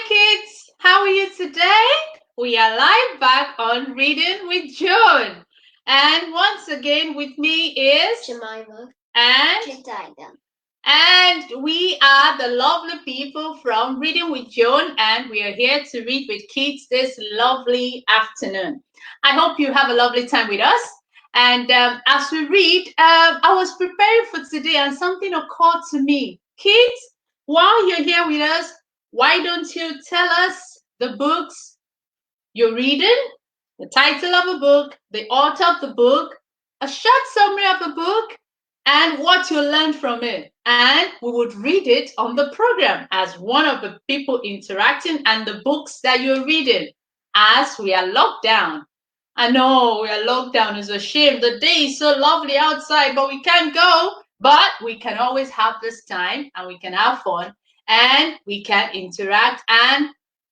kids. How are you today? We are live back on Reading with Joan. And once again with me is Jemima and Jedidah. and we are the lovely people from Reading with Joan, and we are here to read with kids this lovely afternoon. I hope you have a lovely time with us. And as we read, I was preparing for today, and something occurred to me. Kids, while you're here with us, why don't you tell us the books you're reading, the title of a book, the author of the book, a short summary of the book, and what you learned from it. And we would read it on the program as one of the people interacting and the books that you're reading as we are locked down. I know we are locked down. It's a shame. The day is so lovely outside, but we can't go. But we can always have this time and we can have fun and we can interact and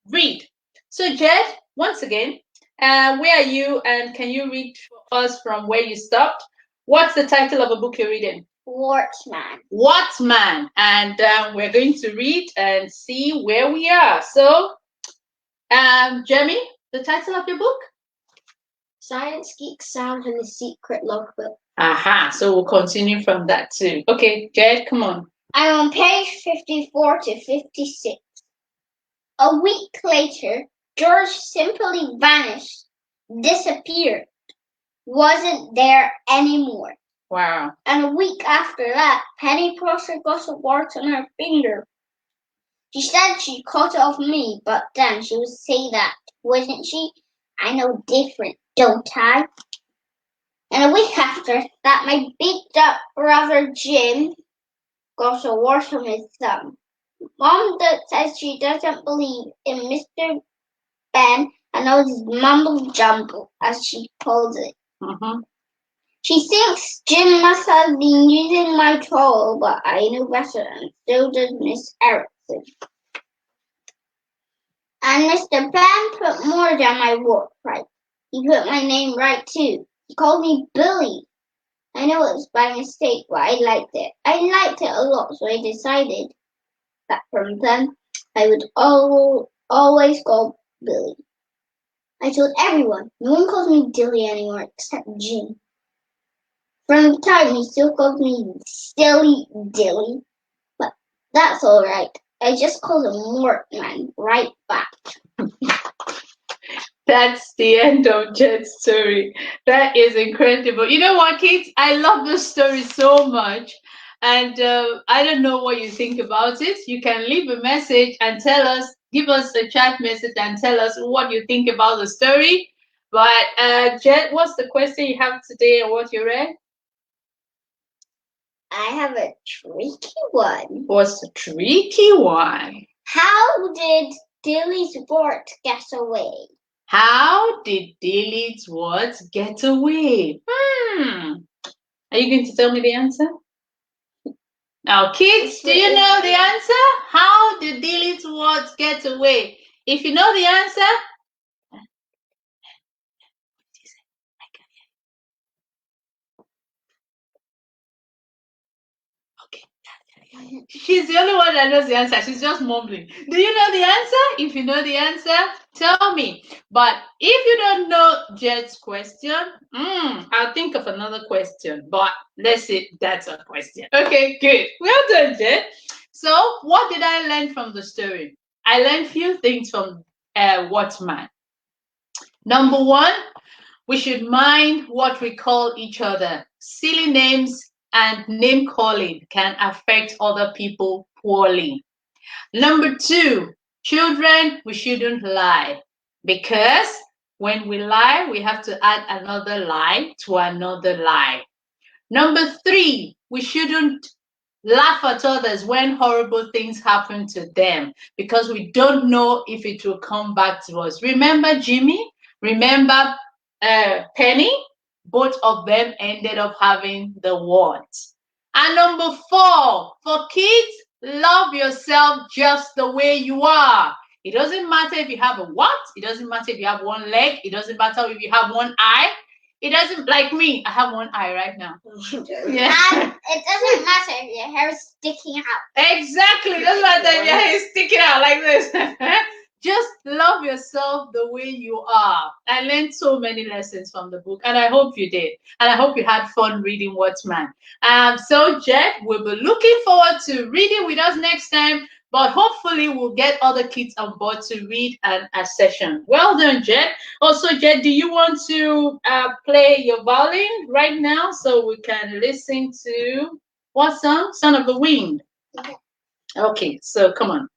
read. So, Jed, once again, where are you and can you read for us from where you stopped? What's the title of a book you're reading? Wartman. Wartman. And we're going to read and see where we are. So, Jeremy, the title of your book? Science Geek Sound and the Secret Logbook. Aha, so we'll continue from that too. Okay, Jed, come on. I'm on page 54 to 56. A week later, George simply vanished, disappeared, wasn't there anymore. Wow. And a week after that, Penny Crusher got a wart on her finger. She said she cut it off me, but then she would say that, wouldn't she? I know different, don't I? And a week after that, my beat up brother Jim got a wart on his thumb. Mom says she doesn't believe in Mr. Ben and all his mumble jumble, as she calls it. She thinks Jim must have been using my tool, but I know better, and so does Miss Erickson. And Mr. Ben put more down my wart right. He put my name right too. He called me Billy. I know it was by mistake, but I liked it. I liked it a lot, so I decided that from then I would always call Billy. I told everyone. No one calls me Dilly anymore except Jim. From the time he still calls me Silly Dilly, but that's all right. I just called him Wartman right back. That's the end of Jed's story. That is incredible. You know what, kids? I love this story so much. And I don't know what you think about it. You can leave a message and tell us, give us a chat message and tell us what you think about the story. But Jed, what's the question you have today and what you read? I have a tricky one. What's the tricky one? How did Dilly's wart get away? How did Dilly's wart get away? Are you going to tell me the answer? Now, kids, do you know the answer? How did Dilly's wart get away? If you know the answer, she's the only one that knows the answer. She's just mumbling. Do you know the answer? If you know the answer, tell me. But if you don't know Jed's question, I'll think of another question. But let's see, that's a question. Okay, good. Well done, Jed. So, what did I learn from the story? I learned few things from Wartman. Number one, we should mind what we call each other. Silly names and name calling can affect other people poorly. Number two, children, we shouldn't lie because when we lie, we have to add another lie to another lie. Number three, we shouldn't laugh at others when horrible things happen to them because we don't know if it will come back to us. Remember Jimmy? Remember Penny? Both of them ended up having the wart. And number four, for kids, love yourself just the way you are. It doesn't matter if you have a what. It doesn't matter if you have one leg. It doesn't matter if you have one eye. It doesn't, like me, I have one eye right now. Yeah. And it doesn't matter if your hair is sticking out. Exactly. It doesn't matter if your hair is sticking out like this. Just love yourself the way you are. I learned so many lessons from the book, and I hope you did. And I hope you had fun reading Wartman. So, Jet, we'll be looking forward to reading with us next time. But hopefully, we'll get other kids on board to read a session. Well done, Jet. Also, Jet, do you want to play your violin right now so we can listen to what song? Son of the Wind. Okay, so come on.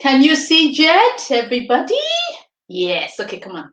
Can you see Jet, everybody? Yes. Okay, come on.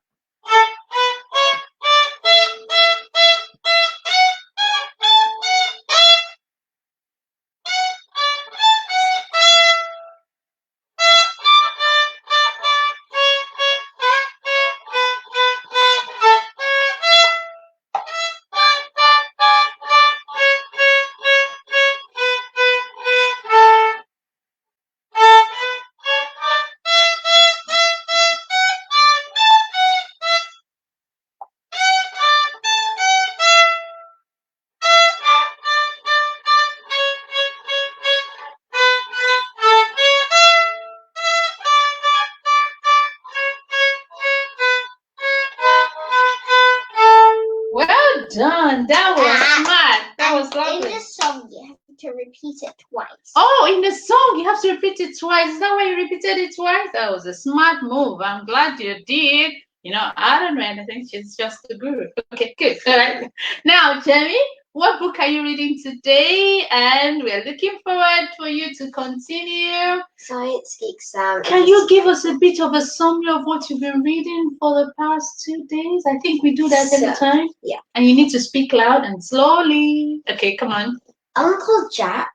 Well done. That was smart. That was lovely. In the song, you have to repeat it twice. Oh, in the song, you have to repeat it twice. Is that why you repeated it twice? That was a smart move. I'm glad you did. You know, I don't know anything. She's just a guru. Okay, good. All right. Now, Jamie, what book are you reading today? And we're looking forward for you to continue. Science Geek Sam. Can you give us a bit of a summary of what you've been reading for the past 2 days? I think we do that every time. Yeah. And you need to speak loud and slowly. Okay, come on. Uncle Jack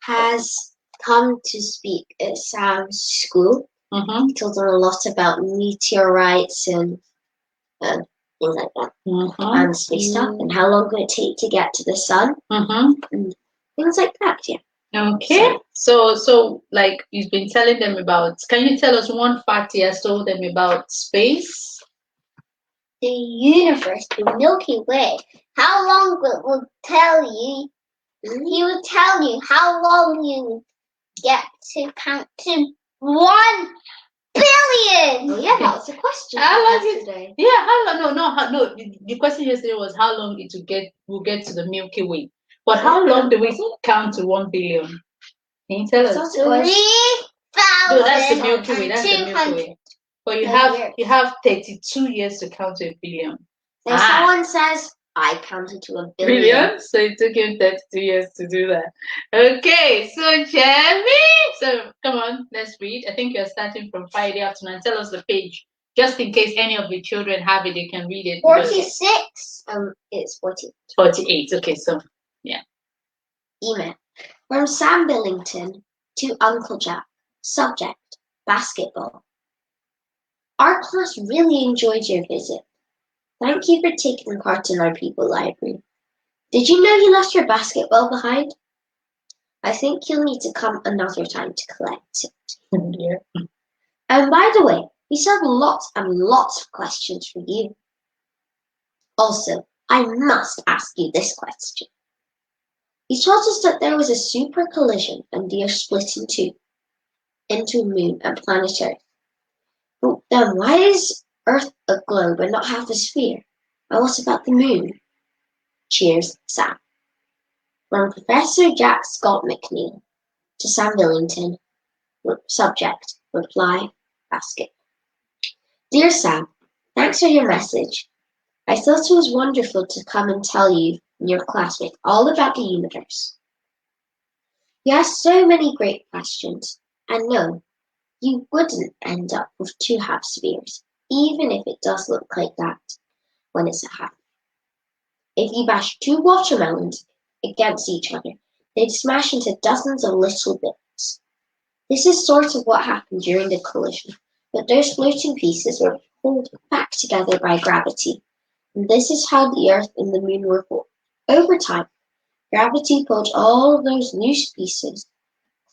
has come to speak at Sam's school. Mm-hmm. He told them a lot about meteorites and things like that, and space stuff, and how long will it take to get to the sun, and things like that. Yeah. Okay. So like you've been telling them about. Can you tell us one fact he has told them about space? The universe, the Milky Way. How long will tell you? He will tell you how long you get to count to 1 billion. Oh yeah, that was a question. How long yesterday? Yeah, how long? No. The question yesterday was how long it will get to the Milky Way. But how long do we count to 1 billion? Can you tell us? 3,000. No, that's the Milky Way. That's the Milky Way. But you have 32 years to count to 1 billion. Then someone says, I counted to 1 billion. Billion? So it took him 32 years to do that. Okay, so Jeremy, so come on, let's read. I think you're starting from Friday afternoon. Tell us the page, just in case any of the children have it, they can read it. 46. It's 48. 48. Okay, so yeah. Email from Sam Billington to Uncle Jack. Subject: basketball. Our class really enjoyed your visit. Thank you for taking part in our People Library. Did you know you left your basketball behind? I think you'll need to come another time to collect it. Yeah. And by the way, we still have lots and lots of questions for you. Also, I must ask you this question. You told us that there was a super collision and the Earth split in two, into Moon and planet Earth. But then why is Earth a globe and not half a sphere? And what about the Moon? Cheers, Sam. From Professor Jack Scott McNeil to Sam Billington. Subject: reply, basket. Dear Sam, thanks for your message. I thought it was wonderful to come and tell you and your classmate all about the universe. You asked so many great questions, and no, you wouldn't end up with 2 half spheres, even if it does look like that when it's a half. If you bash 2 watermelons against each other, they'd smash into dozens of little bits. This is sort of what happened during the collision, but those floating pieces were pulled back together by gravity, and this is how the Earth and the Moon were formed. Over time, gravity pulled all of those loose pieces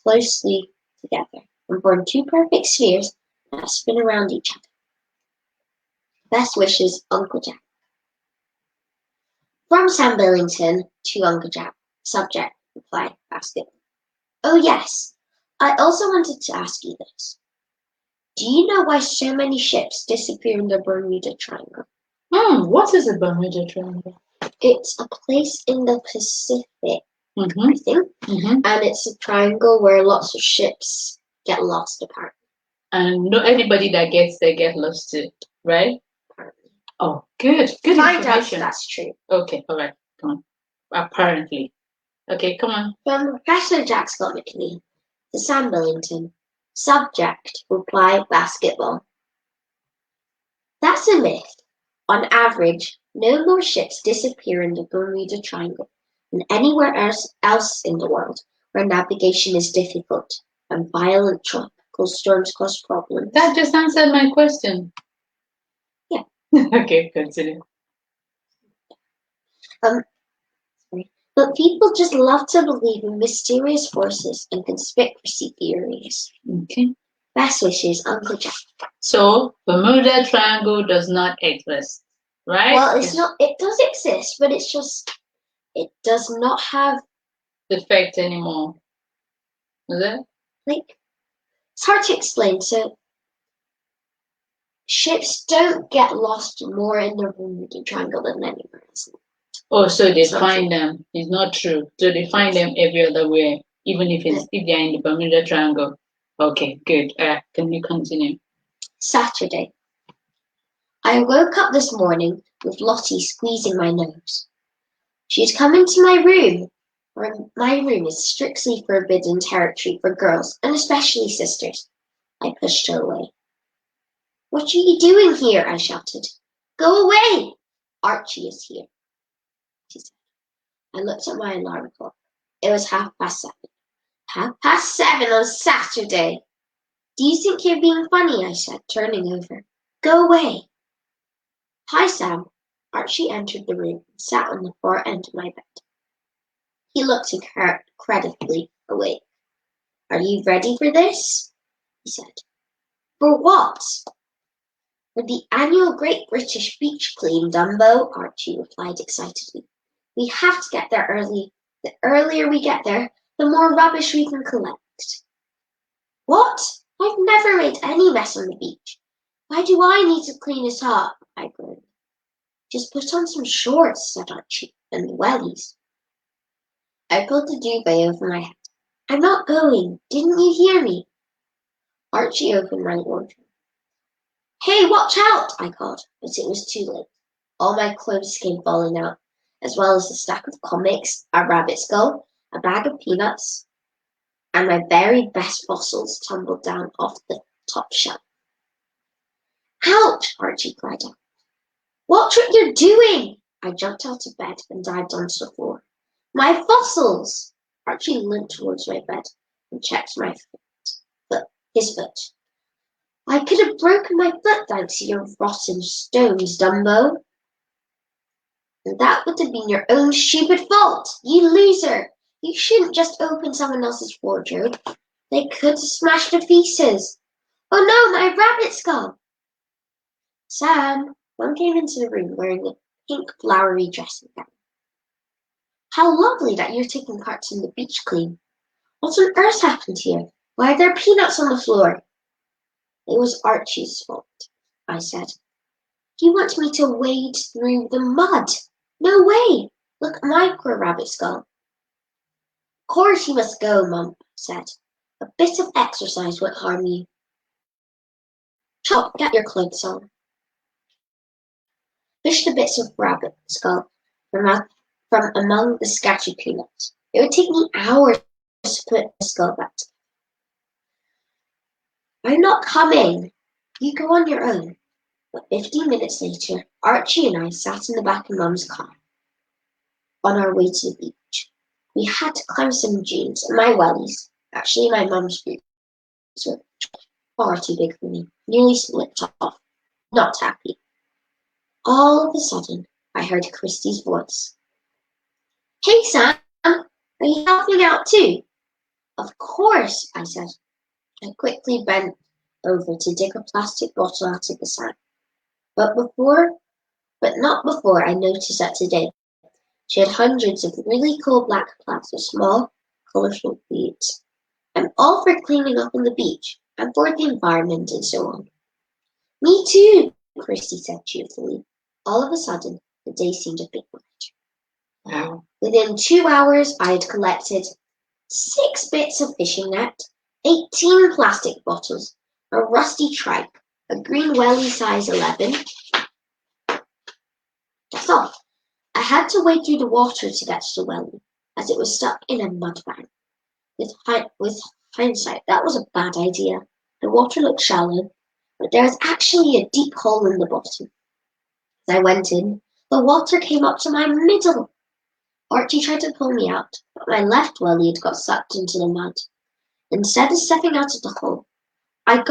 closely together and formed 2 perfect spheres that spin around each other. Best wishes, Uncle Jack. From Sam Billington to Uncle Jack. Subject: reply, basket. Oh yes, I also wanted to ask you this. Do you know why so many ships disappear in the Bermuda Triangle? What is a Bermuda Triangle? It's a place in the Pacific, Mm-hmm. I think, Mm-hmm. and it's a triangle where lots of ships get lost, apparently. And no, anybody that gets there get lost too, right? Apparently. Oh, good. Good Find out if information. that's true. Okay, all right. Come on. Apparently. Okay, come on. From Professor Jack Scott McNeil to Sam Billington. Subject, reply, basketball. That's a myth. On average, no more ships disappear in the Bermuda Triangle than anywhere else in the world where navigation is difficult and violent tropical storms cause problems. That just answered my question. Yeah. Okay, continue. But people just love to believe in mysterious forces and conspiracy theories. Okay. Best wishes, Uncle Jack. So Bermuda Triangle does not exist, right? Well, it's not. It does exist, but it's just it does not have effect anymore. Is it? like it's hard to explain. So ships don't get lost more in the Bermuda Triangle than anywhere else. Oh, so they It's not find true. them. It's not true. So they find them every other way, even if they're in the Bermuda Triangle. Okay, good. Can you continue? Saturday. I woke up this morning with Lottie squeezing my nose. She'd come into my room. My room is strictly forbidden territory for girls, and especially sisters. I pushed her away. What are you doing here? I shouted. Go away! Archie is here, she said. I looked at my alarm clock. It was 7:30. 7:30 on Saturday. Do you think you're being funny? I said, turning over. Go away. Hi, Sam. Archie entered the room and sat on the far end of my bed. He looked incredibly awake. Are you ready for this? He said. For what? For the annual Great British Beach Clean, Dumbo, Archie replied excitedly. We have to get there early. The earlier we get there, the more rubbish we can collect. What? I've never made any mess on the beach. Why do I need to clean it up? I groaned. Just put on some shorts, said Archie, and wellies. I pulled the duvet over my head. I'm not going. Didn't you hear me? Archie opened my wardrobe. Hey, watch out! I called, but it was too late. All my clothes came falling out, as well as a stack of comics, a rabbit skull, a bag of peanuts, and my very best fossils tumbled down off the top shelf. Ouch! Archie cried out. Watch what you're doing! I jumped out of bed and dived onto the floor. My fossils! Archie limped towards my bed and checked his foot. I could have broken my foot thanks to your rotten stones, Dumbo. And that would have been your own stupid fault, you loser. You shouldn't just open someone else's wardrobe. They could have smashed to pieces. Oh no, my rabbit skull! Sam, Mum came into the room wearing a pink flowery dressing gown. How lovely that you're taking part in the beach clean. What on earth happened here? Why are there peanuts on the floor? It was Archie's fault, I said. You want me to wade through the mud? No way! Look at my poor rabbit skull. Of course you must go, Mum said. A bit of exercise won't harm you. Chop, get your clothes on. Fish the bits of rabbit skull from among the scattered peanuts. It would take me hours to put the skull back. I'm not coming. You go on your own. But 15 minutes later, Archie and I sat in the back of Mum's car on our way to the beach. We had to climb some dunes, and my wellies, actually my mum's boots, were far too big for me, nearly slipped off. Not happy. All of a sudden, I heard Christy's voice. Hey, Sam, are you helping out too? Of course, I said. I quickly bent over to dig a plastic bottle out of the sand. But not before I noticed that today she had hundreds of really cool black plants with small, colourful beads. I'm all for cleaning up on the beach and for the environment and so on. Me too, Christy said cheerfully. All of a sudden, the day seemed a bit brighter. Wow. Within 2 hours, I had collected 6 bits of fishing net, 18 plastic bottles, a rusty trike, a green welly size 11. That's all. I had to wade through the water to get to the welly, as it was stuck in a mud bank. With hindsight, that was a bad idea. The water looked shallow, but there was actually a deep hole in the bottom. As I went in, the water came up to my middle. Archie tried to pull me out, but my left welly had got sucked into the mud. Instead of stepping out of the hole, I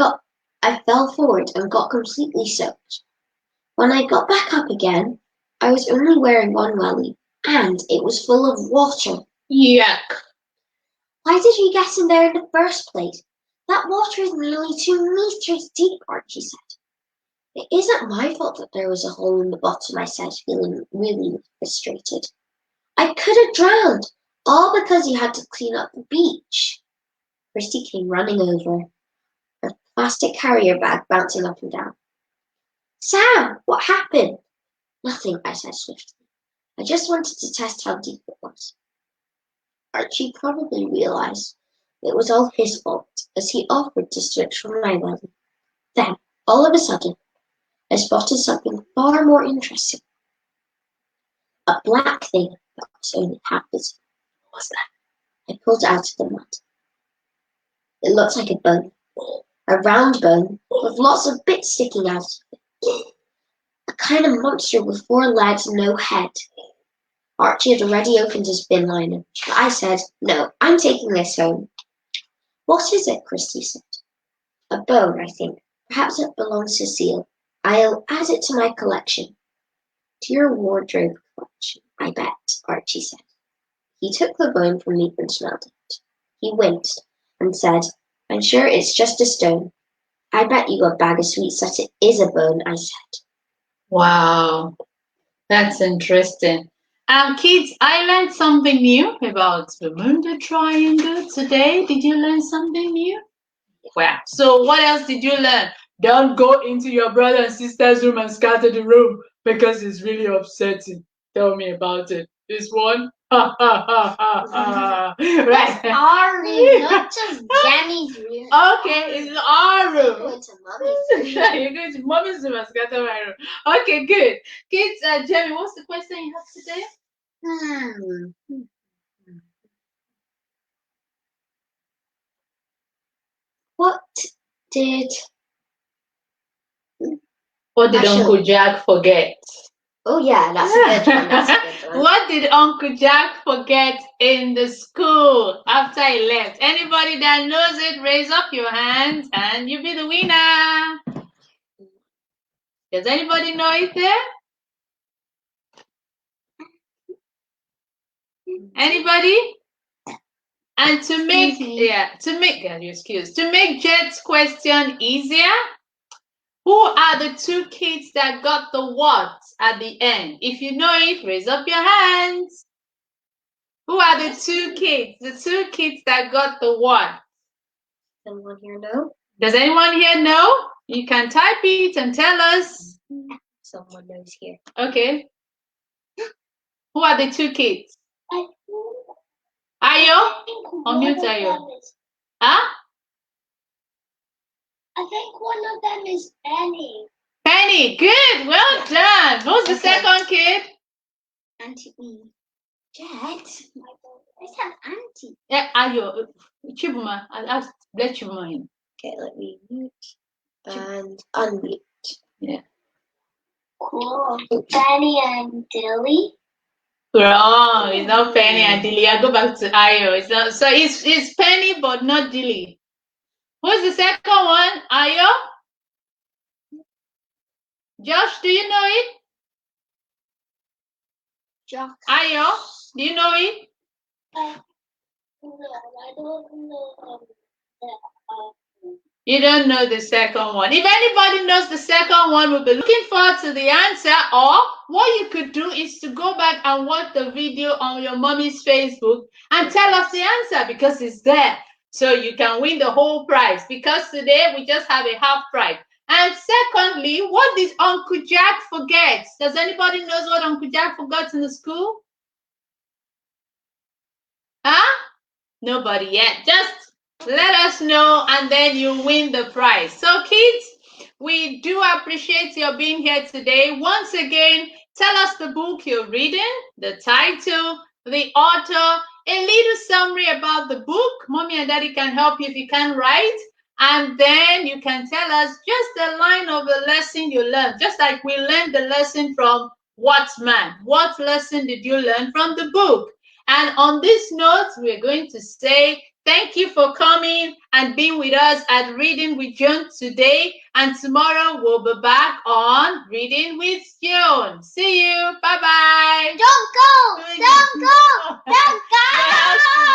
fell forward and got completely soaked. When I got back up again, I was only wearing one welly, and it was full of water. Yuck. Why did we get in there in the first place? That water is nearly 2 meters deep, Archie said. It isn't my fault that there was a hole in the bottom, I said, feeling really frustrated. I could have drowned, all because you had to clean up the beach. Christy came running over, her plastic carrier bag bouncing up and down. Sam, what happened? Nothing, I said swiftly. I just wanted to test how deep it was. Archie probably realized it was all his fault, as he offered to search for my welly. Then, all of a sudden, I spotted something far more interesting. A black thing that was only half visible. What was that? I pulled it out of the mud. It looked like a bone, a round bone with lots of bits sticking out of it. A kind of monster with 4 legs and no head. Archie had already opened his bin liner, but I said, no, I'm taking this home. What is it? Christy said. A bone, I think. Perhaps it belongs to Seal. I'll add it to my collection. To your wardrobe collection, I bet, Archie said. He took the bone from me and smelled it. He winced and said, I'm sure it's just a stone. I bet you a bag of sweets that it is a bone, I said. Wow. That's interesting. Kids, I learned something new about the Bermuda Triangle today. Did you learn something new? Well, so what else did you learn? Don't go into your brother and sister's room and scatter the room because it's really upsetting. Tell me about it. This one? Ha ha ha ha ha. That's Right. our room, not just Jenny's room. Okay, it's our room. Going to Mummy's room. You're going to mommy's room and scatter my room. Okay, good. Kids, Jeremy, what's the question you have today? What did Uncle Jack forget? Oh yeah, that's a good one. That's a good one. What did Uncle Jack forget in the school after he left? Anybody that knows it, raise up your hands and you'll be the winner. Does anybody know it there? Anybody? And to make Jet's question easier, who are the 2 kids that got the what at the end? If you know it, raise up your hands. Who are the 2 kids? The 2 kids that got the what? Someone here know? Does anyone here know? You can type it and tell us. Someone knows here. Okay. Who are the 2 kids? Ayo? Unmute Ayo. Huh? I think one of them is Penny. Penny, good. Well done. Who's the second kid? Auntie E. Jet. I said Auntie. Yeah, Ayo. Chibuma. I'll ask. Let Chibuma in. Okay, let me mute and unmute. Yeah. Cool. Penny and Dilly. Wrong. It's not Penny and Dilly. I go back to Ayo. It's not. So it's Penny, but not Dilly. Who's the second one? Ayo? Josh, do you know it? Josh. Ayo, do you know it? No, I don't know. You don't know the second one. If anybody knows the second one, we'll be looking forward to the answer. Or what you could do is to go back and watch the video on your mommy's Facebook and tell us the answer because it's there. So you can win the whole prize because today we just have a half prize. And secondly, what did Uncle Jack forget? Does anybody knows what Uncle Jack forgot in the school? Huh? Nobody yet. Just let us know and then you win the prize. So kids, we do appreciate your being here today. Once again, tell us the book you're reading, the title, the author, a little summary about the book. Mommy and Daddy can help you if you can write. And then you can tell us just a line of a lesson you learned, just like we learned the lesson from Wartman. What lesson did you learn from the book? And on this note, we're going to say thank you for coming and being with us at Reading with Joan today. And tomorrow we'll be back on Reading with Joan. See you. Bye-bye. Don't go! Don't go! Don't go!